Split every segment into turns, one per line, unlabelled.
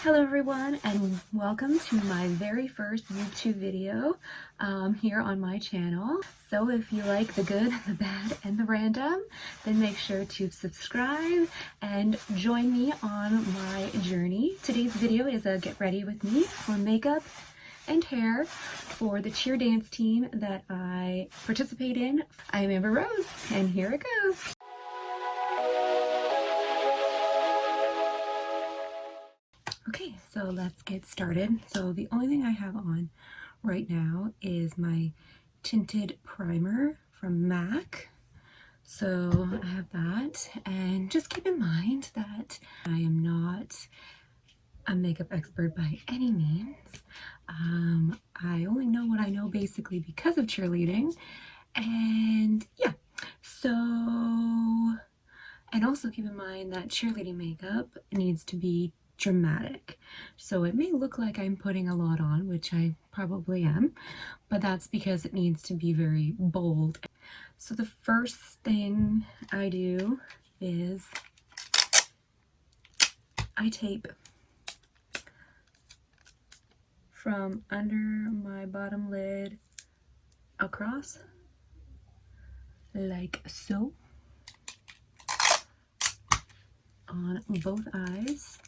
Hello everyone, and welcome to my very first YouTube video here on my channel. So if you like the good, the bad, and the random, then make sure to subscribe and join me on my journey. Today's video is a get ready with me for makeup and hair for the cheer dance team that I participate in. I'm Amber Rose, and here it goes. Okay, so let's get started. So the only thing I have on right now is my Tinted Primer from MAC. So I have that, and just keep in mind that I am not a makeup expert by any means. I only know what I know basically because of cheerleading, and yeah, so, and also keep in mind that cheerleading makeup needs to be dramatic. So it may look like I'm putting a lot on, which I probably am, but that's because it needs to be very bold. So the first thing I do is I tape from under my bottom lid across, like so, on both eyes.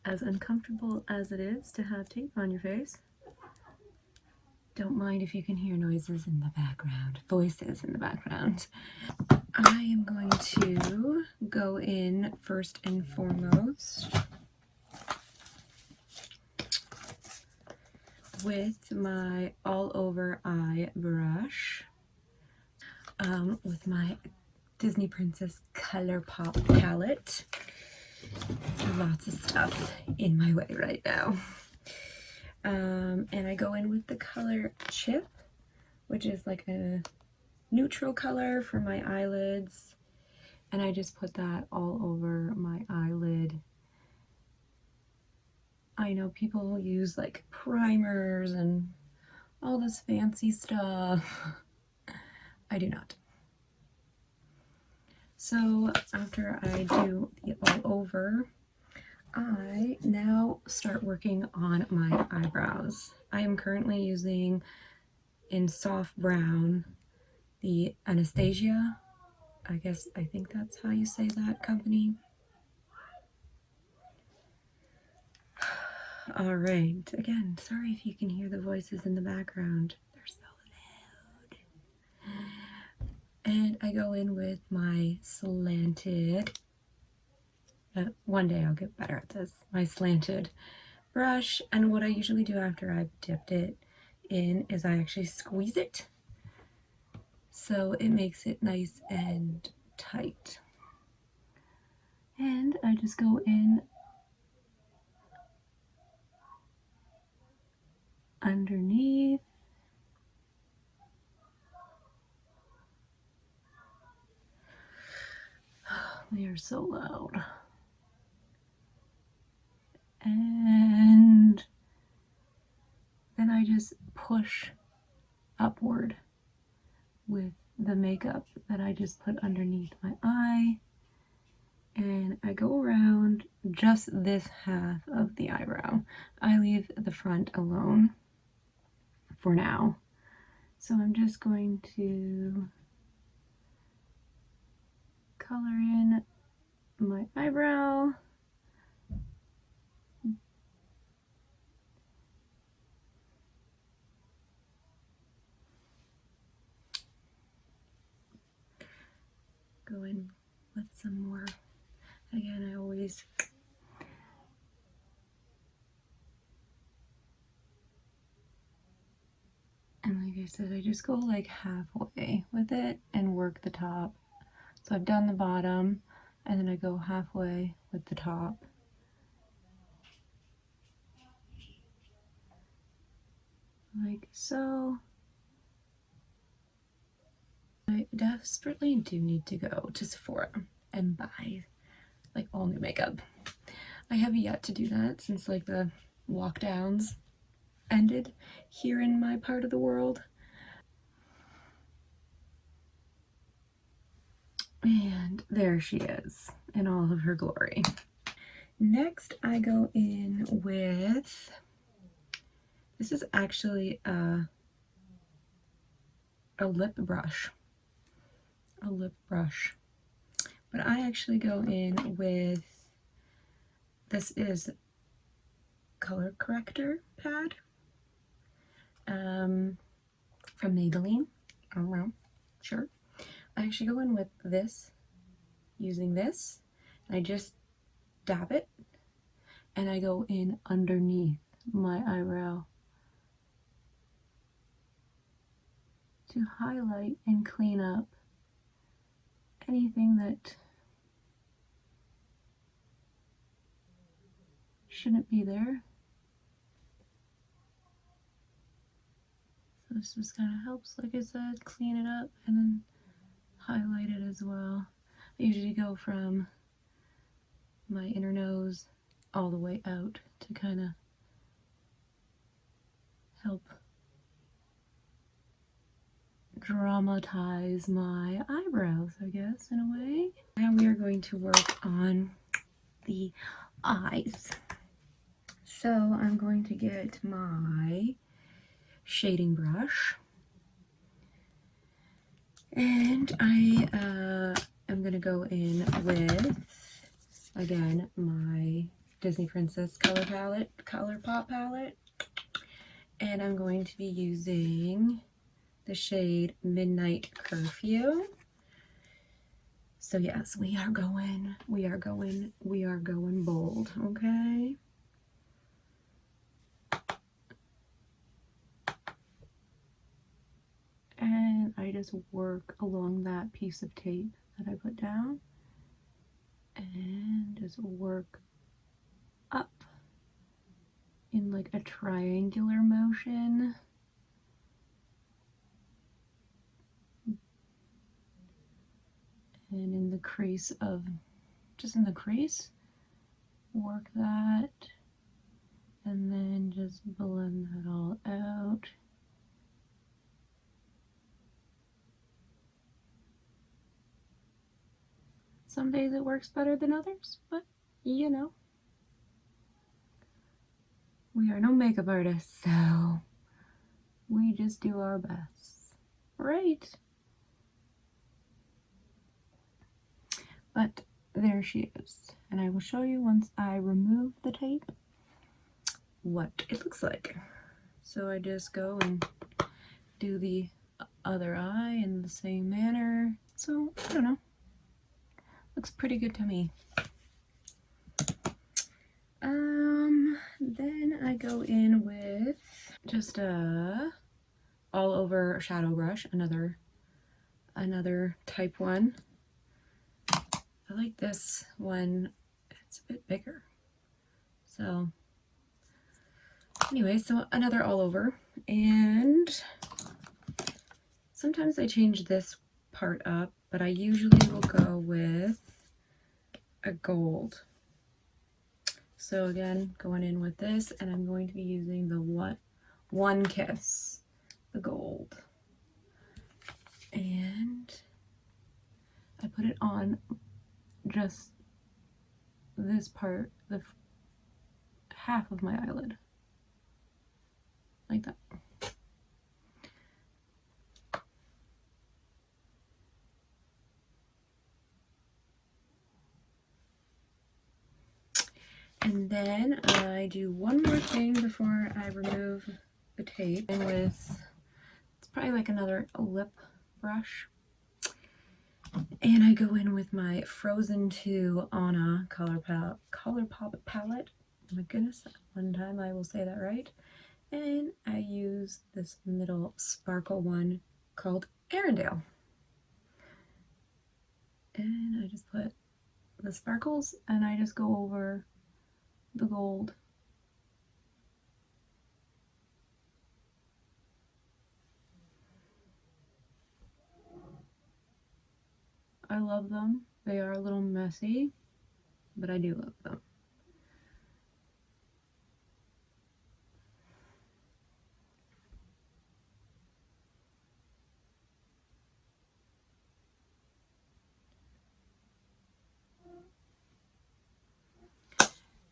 As uncomfortable as it is to have tape on your face, don't mind if you can hear noises in the background, voices in the background. I am going to go in first and foremost with my all over eye brush, with my Disney Princess Color Pop palette. Lots of stuff in my way right now. And I go in with the color Chip, which is like a neutral color for my eyelids, and I just put that all over my eyelid. I know people use like primers and all this fancy stuff. I do not. So after I do the all over, I now start working on my eyebrows. I am currently using, in soft brown, the Anastasia, I think that's how you say that company. All right, again, sorry if you can hear the voices in the background. They're so loud. And I go in with my slanted, one day I'll get better at this, my slanted brush. And what I usually do after I've dipped it in is I actually squeeze it, so it makes it nice and tight. And I just go in underneath. They are so loud. And then I just push upward with the makeup that I just put underneath my eye, and I go around just this half of the eyebrow. I leave the front alone for now. So I'm just going to color in my eyebrow. Go in with some more. Again, I always and like I said, I just go like halfway with it and work the top. So I've done the bottom, and then I go halfway with the top. Like so. I desperately do need to go to Sephora and buy like all new makeup. I have yet to do that since like the lockdowns ended here in my part of the world. And there she is in all of her glory. Next, I go in with, this is actually a lip brush. But I actually go in with, this is color corrector pad from Maybelline. I don't know, sure. I actually go in with this, using this, and I just dab it, and I go in underneath my eyebrow to highlight and clean up anything that shouldn't be there. So this just kind of helps, like I said, clean it up and then highlight it as well. I usually go from my inner nose all the way out to kind of help dramatize my eyebrows, I guess, in a way. Now we are going to work on the eyes. So I'm going to get my shading brush, and I am going to go in with, again, my Disney Princess ColourPop palette, and I'm going to be using the shade Midnight Curfew. So yes, we are going bold, okay? And I just work along that piece of tape that I put down and just work up in like a triangular motion. And in the crease of, just in the crease, work that, and then just blend that all out. Some days it works better than others, but you know, we are no makeup artists, so we just do our best, right? But there she is, and I will show you once I remove the tape what it looks like. So I just go and do the other eye in the same manner. So I don't know, looks pretty good to me. Then I go in with just a all over shadow brush, another type 1. I like this one, it's a bit bigger. So anyway, so another all over, and sometimes I change this part up, but I usually will go with a gold. So again, going in with this, and I'm going to be using the one Kiss, the gold. And I put it on just this part, the half of my eyelid, like that. And then I do one more thing before I remove the tape, and with, it's probably like another lip brush. And I go in with my Frozen 2 Anna ColourPop palette. Oh my goodness, one time I will say that right. And I use this middle sparkle one called Arendelle. And I just put the sparkles, and I just go over the gold. I love them. They are a little messy, but I do love them.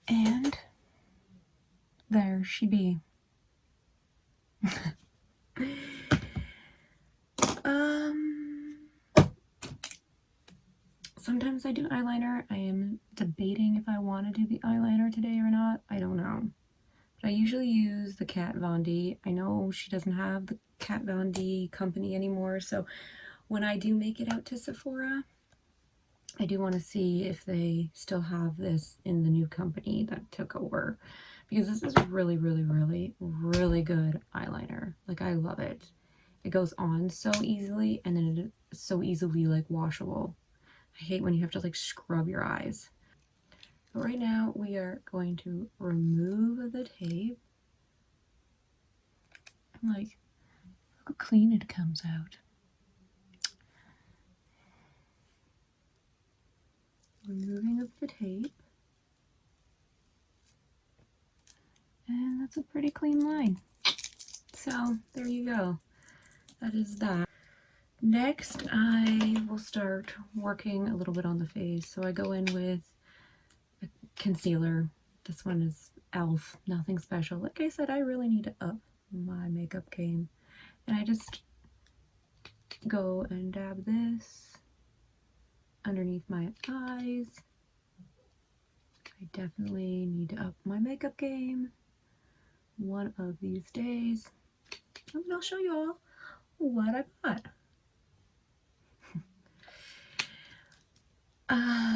And there she be. Sometimes I do eyeliner. I am debating if I want to do the eyeliner today or not. I don't know. But I usually use the Kat Von D. I know she doesn't have the Kat Von D company anymore, so when I do make it out to Sephora, I do want to see if they still have this in the new company that took over, because this is really, really, really, really good eyeliner. Like, I love it. It goes on so easily, and then it's so easily like washable. I hate when you have to like scrub your eyes. But right now we are going to remove the tape. And like, look how clean it comes out. Removing of the tape. And that's a pretty clean line. So there you go. That is that. Next, I will start working a little bit on the face. So I go in with a concealer. This one is e.l.f., nothing special. Like I said, I really need to up my makeup game. And I just go and dab this underneath my eyes. I definitely need to up my makeup game one of these days. And I'll show you all what I bought.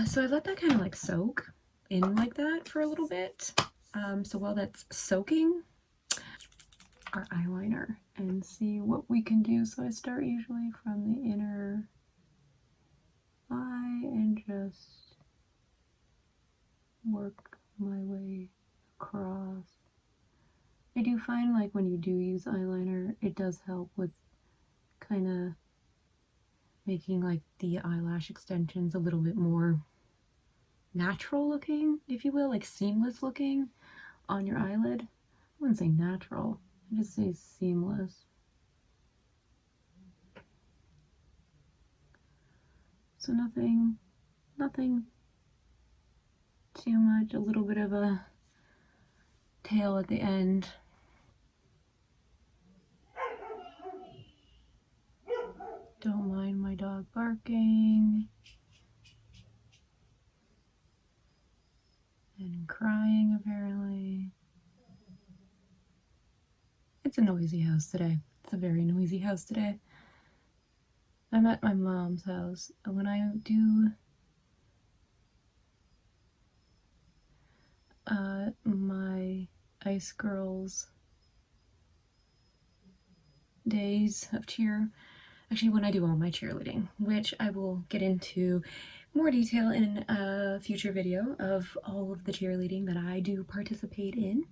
So I let that kind of like soak in like that for a little bit. So while that's soaking, our eyeliner and see what we can do. So I start usually from the inner eye and just work my way across. I do find like when you do use eyeliner, it does help with kind of making like the eyelash extensions a little bit more natural looking, if you will, like seamless looking on your eyelid. I wouldn't say natural, I just say seamless. So nothing too much, a little bit of a tail at the end. Don't mind my dog barking and crying apparently. It's a noisy house today. It's a very noisy house today. I'm at my mom's house, and when I do my Ice Girls days of cheer, actually when I do all my cheerleading, which I will get into more detail in a future video of all of the cheerleading that I do participate in.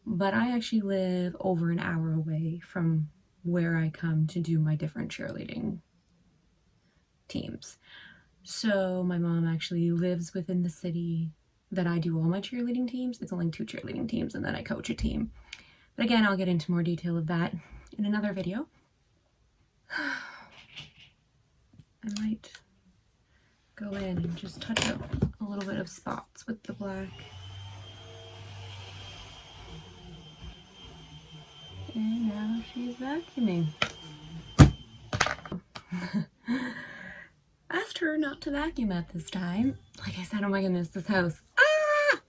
But I actually live over an hour away from where I come to do my different cheerleading teams. So my mom actually lives within the city that I do all my cheerleading teams. It's only 2 cheerleading teams, and then I coach a team. But again, I'll get into more detail of that in another video. I might go in and just touch up a little bit of spots with the black. And now she's vacuuming. Asked her not to vacuum at this time. Like I said, oh my goodness, this house. Ah!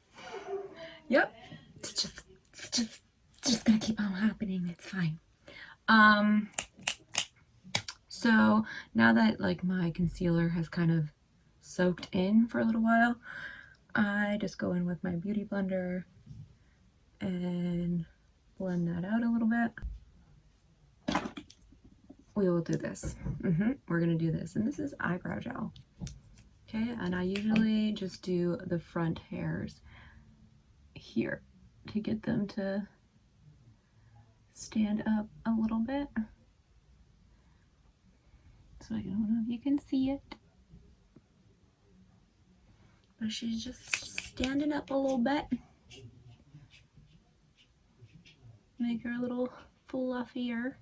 Yep. It's just gonna keep on happening. It's fine. So now that like my concealer has kind of soaked in for a little while, I just go in with my beauty blender and blend that out a little bit. We will do this. We're gonna do this, and this is eyebrow gel. Okay, and I usually just do the front hairs here to get them to stand up a little bit. So I don't know if you can see it, but she's just standing up a little bit. Make her a little fluffier.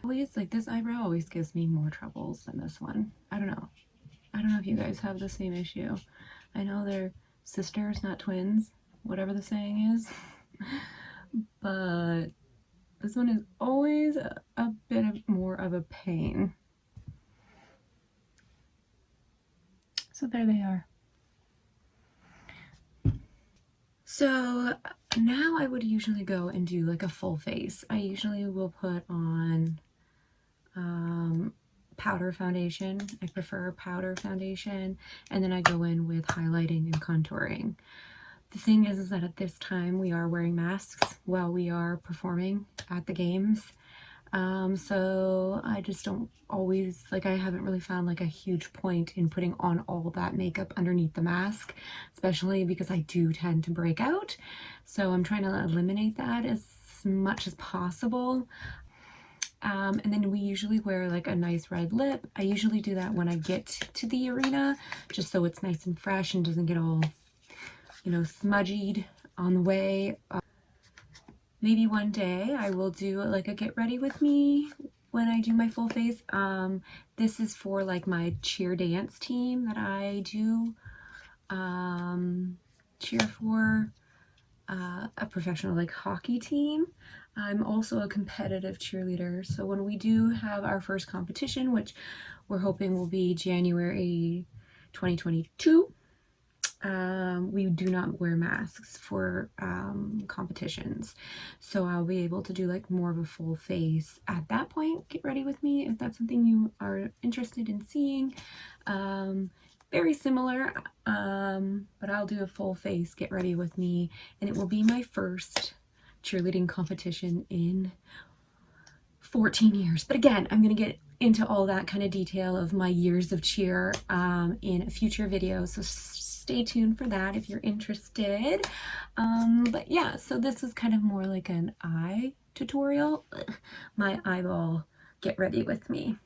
Always, like, this eyebrow always gives me more troubles than this one. I don't know if you guys have the same issue. I know sisters, not twins, whatever the saying is. But this one is always a bit more of a pain. So there they are. So now I would usually go and do like a full face. I usually will put on powder foundation. I prefer powder foundation, and then I go in with highlighting and contouring. The thing is that at this time we are wearing masks while we are performing at the games. So I just don't always, like, I haven't really found like a huge point in putting on all that makeup underneath the mask, especially because I do tend to break out. So I'm trying to eliminate that as much as possible. And then we usually wear like a nice red lip. I usually do that when I get to the arena, just so it's nice and fresh and doesn't get all, you know, smudgied on the way. Maybe one day I will do like a get ready with me when I do my full face. This is for like my cheer dance team that I do cheer for, a professional like hockey team. I'm also a competitive cheerleader, so when we do have our first competition, which we're hoping will be January 2022, we do not wear masks for competitions, so I'll be able to do like more of a full face at that point. Get ready with me if that's something you are interested in seeing. Very similar, but I'll do a full face get ready with me, and it will be my first cheerleading competition in 14 years. But again, I'm going to get into all that kind of detail of my years of cheer in a future video, so stay tuned for that if you're interested. But yeah, so this is kind of more like an eye tutorial, my eyeball get ready with me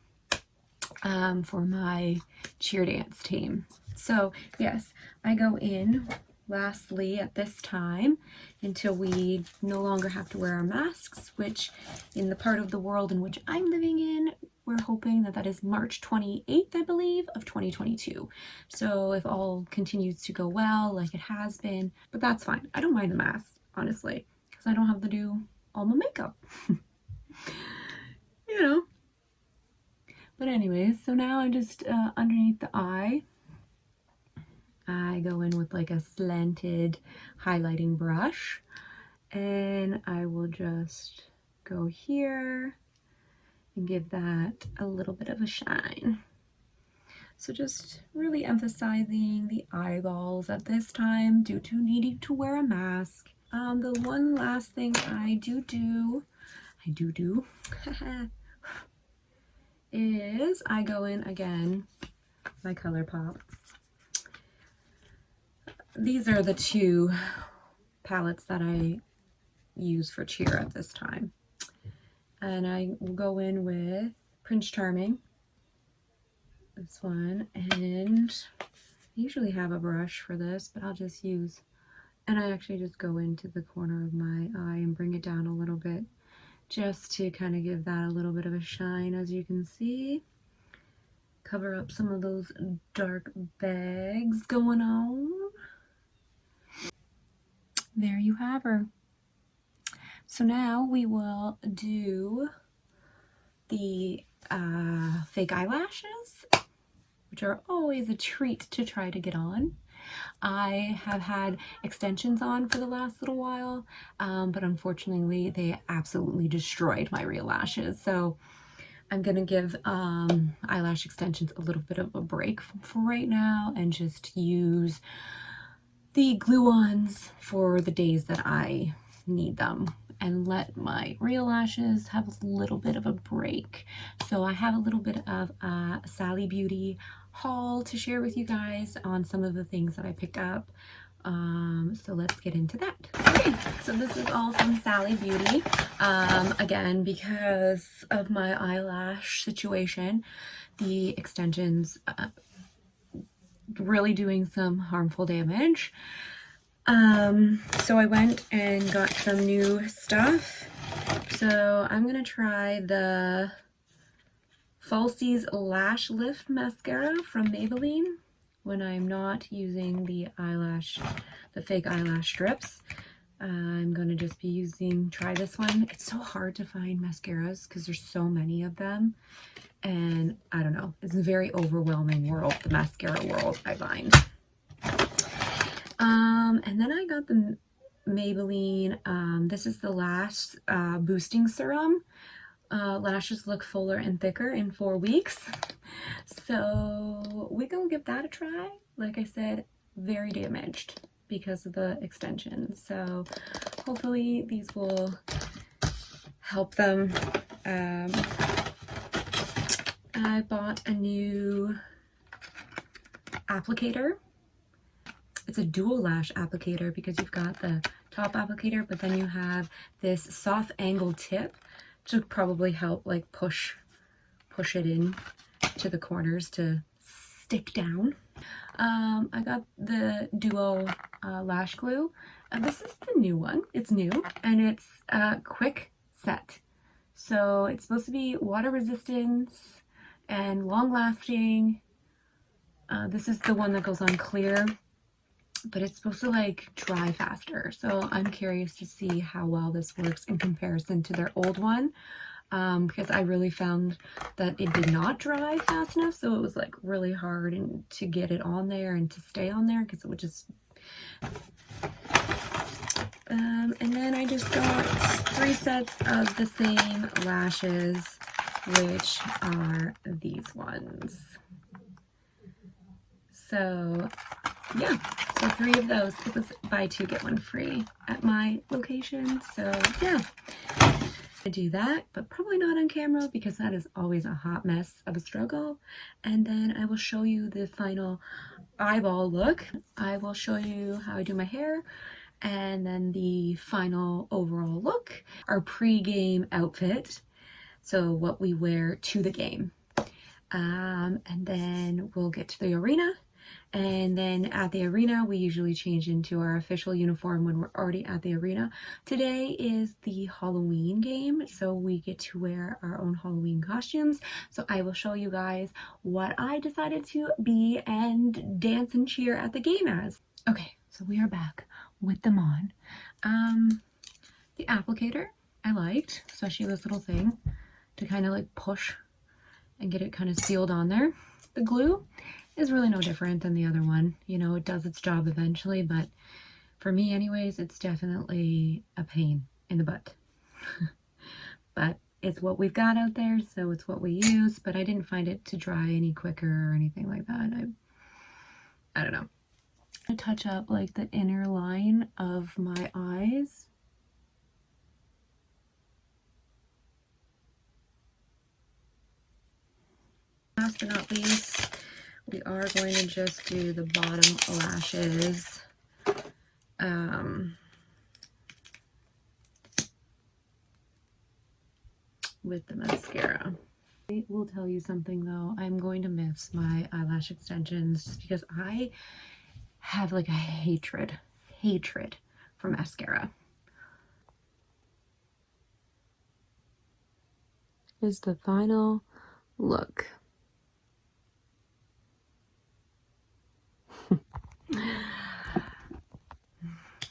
for my cheer dance team. So yes, I go in lastly at this time until we no longer have to wear our masks, which in the part of the world in which I'm living in, we're hoping that that is March 28th, I believe, of 2022. So if all continues to go well like it has been, but that's fine. I don't mind the mask, honestly, because I don't have to do all my makeup. You know. But anyways, so now I just underneath the eye, I go in with like a slanted highlighting brush, and I will just go here and give that a little bit of a shine. So just really emphasizing the eyeballs at this time due to needing to wear a mask. The one last thing I do is I go in again, my ColourPop. These are the two palettes that I use for cheer at this time. And I will go in with Prince Charming, this one, and I usually have a brush for this, but I'll just use, and I actually just go into the corner of my eye and bring it down a little bit, just to kind of give that a little bit of a shine, as you can see. Cover up some of those dark bags going on. There you have her. So now we will do the fake eyelashes, which are always a treat to try to get on. I have had extensions on for the last little while, but unfortunately they absolutely destroyed my real lashes. So I'm gonna give eyelash extensions a little bit of a break for right now and just use the glue-ons for the days that I need them, and let my real lashes have a little bit of a break. So I have a little bit of a Sally Beauty haul to share with you guys on some of the things that I picked up. So let's get into that. Okay, so this is all from Sally Beauty. Again, because of my eyelash situation, the extensions really doing some harmful damage. So I went and got some new stuff. So I'm gonna try the Falsies Lash Lift Mascara from Maybelline. when I'm not using the fake eyelash strips. I'm gonna just be try this one. It's so hard to find mascaras because there's so many of them. And I don't know, it's a very overwhelming world, the mascara world, I find. And then I got the Maybelline, this is the Lash Boosting Serum. Lashes look fuller and thicker in 4 weeks. So we're gonna give that a try. Like I said, very damaged because of the extensions. So hopefully these will help them. I bought a new applicator. It's a dual lash applicator because you've got the top applicator, but then you have this soft angle tip to probably help like push it in to the corners to stick down. I got the Duo Lash Glue. This is the new one. It's new and it's quick set. So it's supposed to be water resistant and long lasting. This is the one that goes on clear, but it's supposed to like dry faster. So I'm curious to see how well this works in comparison to their old one. Because I really found that it did not dry fast enough, so it was like really hard to get it on there and to stay on there because it would just and then I just got 3 sets of the same lashes, which are these ones. So yeah, so 3 of those. It was buy 2 get 1 free at my location. So yeah, I do that, but probably not on camera because that is always a hot mess of a struggle. And then I will show you the final eyeball look. I will show you how I do my hair, and then the final overall look, our pre-game outfit, so what we wear to the game. And then we'll get to the arena. And then at the arena, we usually change into our official uniform when we're already at the arena. Today is the Halloween game, so we get to wear our own Halloween costumes. So I will show you guys what I decided to be and dance and cheer at the game as. Okay, so we are back with them on. The applicator I liked, especially this little thing to kind of like push and get it kind of sealed on there. The glue is really no different than the other one. You know, it does its job eventually, but for me anyways, it's definitely a pain in the butt. But it's what we've got out there, so it's what we use, but I didn't find it to dry any quicker or anything like that. I don't know. I touch up like the inner line of my eyes. Last but not least, we are going to just do the bottom lashes. With the mascara. I will tell you something though, I'm going to miss my eyelash extensions just because I have like a hatred for mascara. Is the final look.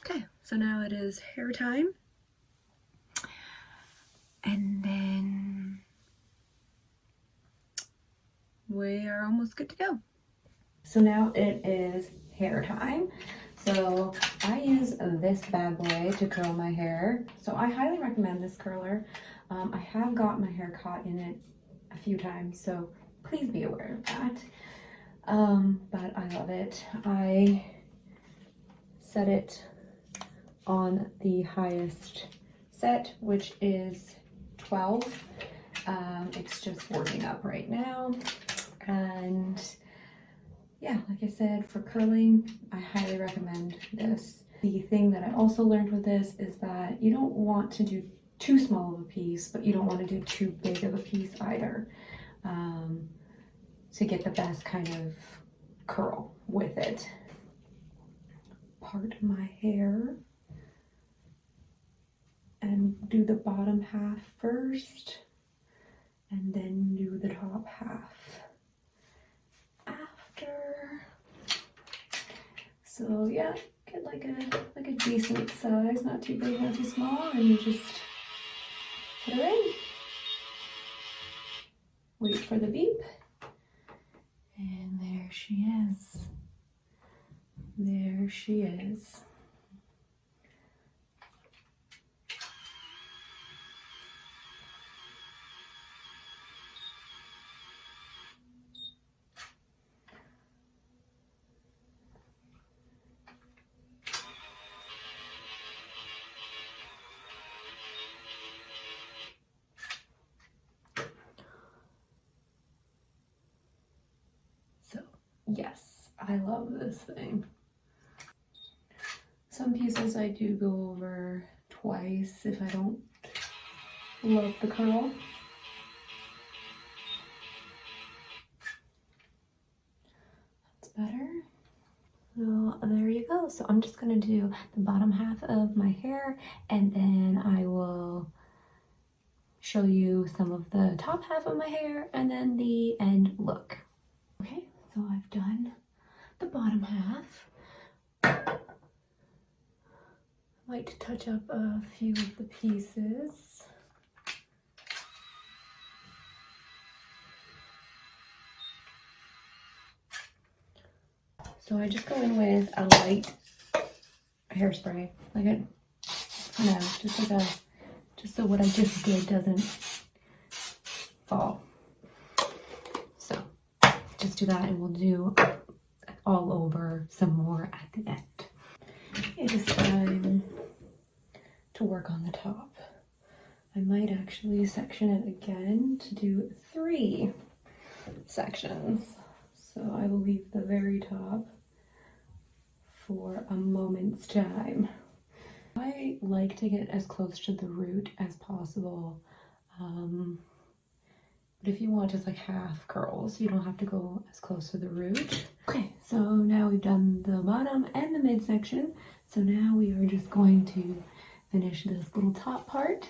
Okay, so now it is hair time. And then we are almost good to go. So now it is hair time. So I use this bad boy to curl my hair. So I highly recommend this curler. I have got my hair caught in it a few times, so please be aware of that. But I love it. I set it on the highest set, which is 12. It's just warming up right now. And yeah, like I said, for curling, I highly recommend this. The thing that I also learned with this is that you don't want to do too small of a piece, but you don't want to do too big of a piece either, to get the best kind of curl with it. Part my hair and do the bottom half first, and then do the top half after. So yeah, get like a decent size, not too big, not too small, and you just put her in. Wait for the beep. And there she is. There she is. So yes, I love this thing. Some pieces I do go over twice if I don't love the curl. That's better. So there you go. So I'm just gonna do the bottom half of my hair, and then I will show you some of the top half of my hair and then the end look. Okay, so I've done the bottom half. Might touch up a few of the pieces. So I just go in with a light hairspray, like a, no, just like a, just so what I just did doesn't fall. So just do that, and we'll do all over some more at the end. It is time to work on the top. I might actually section it again to do 3 sections. So I will leave the very top for a moment's time. I like to get as close to the root as possible. But if you want just like half curls, you don't have to go as close to the root. Okay, so now we've done the bottom and the midsection. So now we are just going to finish this little top part.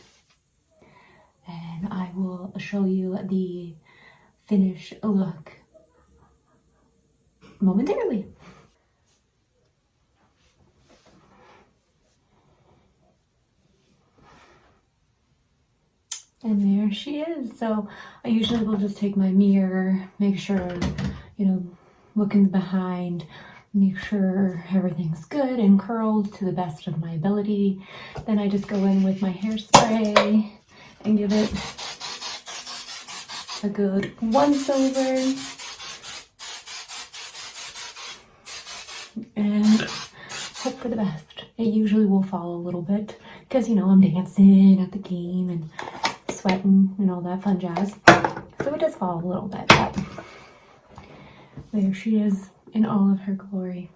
And I will show you the finished look momentarily. And there she is. So I usually will just take my mirror, make sure, you know, looking behind, make sure everything's good and curled to the best of my ability. Then I just go in with my hairspray and give it a good once over. And hope for the best. It usually will fall a little bit because, you know, I'm dancing at the game and sweating and all that fun jazz. So it does fall a little bit, but there she is in all of her glory.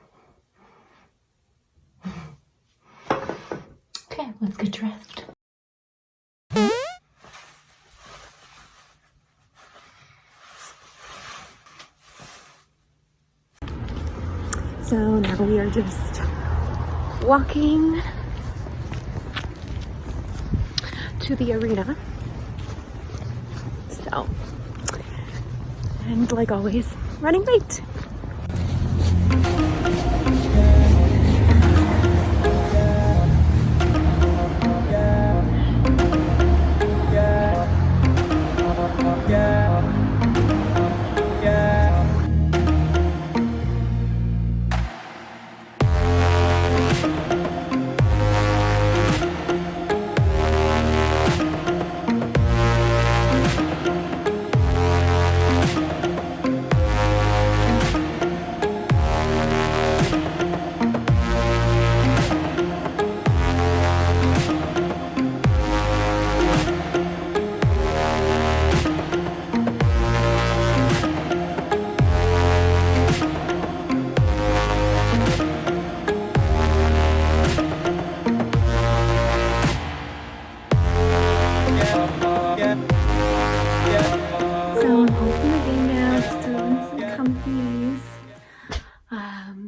Okay, let's get dressed. So now we are just walking to the arena. So, and like always, running late.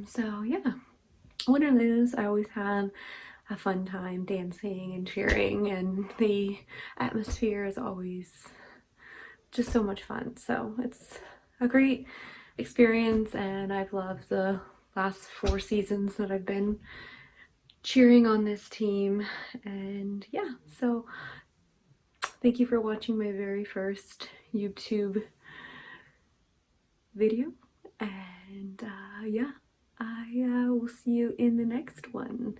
So yeah, win or lose, I always have a fun time dancing and cheering, and the atmosphere is always just so much fun. So it's a great experience, and I've loved the last 4 seasons that I've been cheering on this team. And yeah, so thank you for watching my very first YouTube video. And yeah, I will see you in the next one.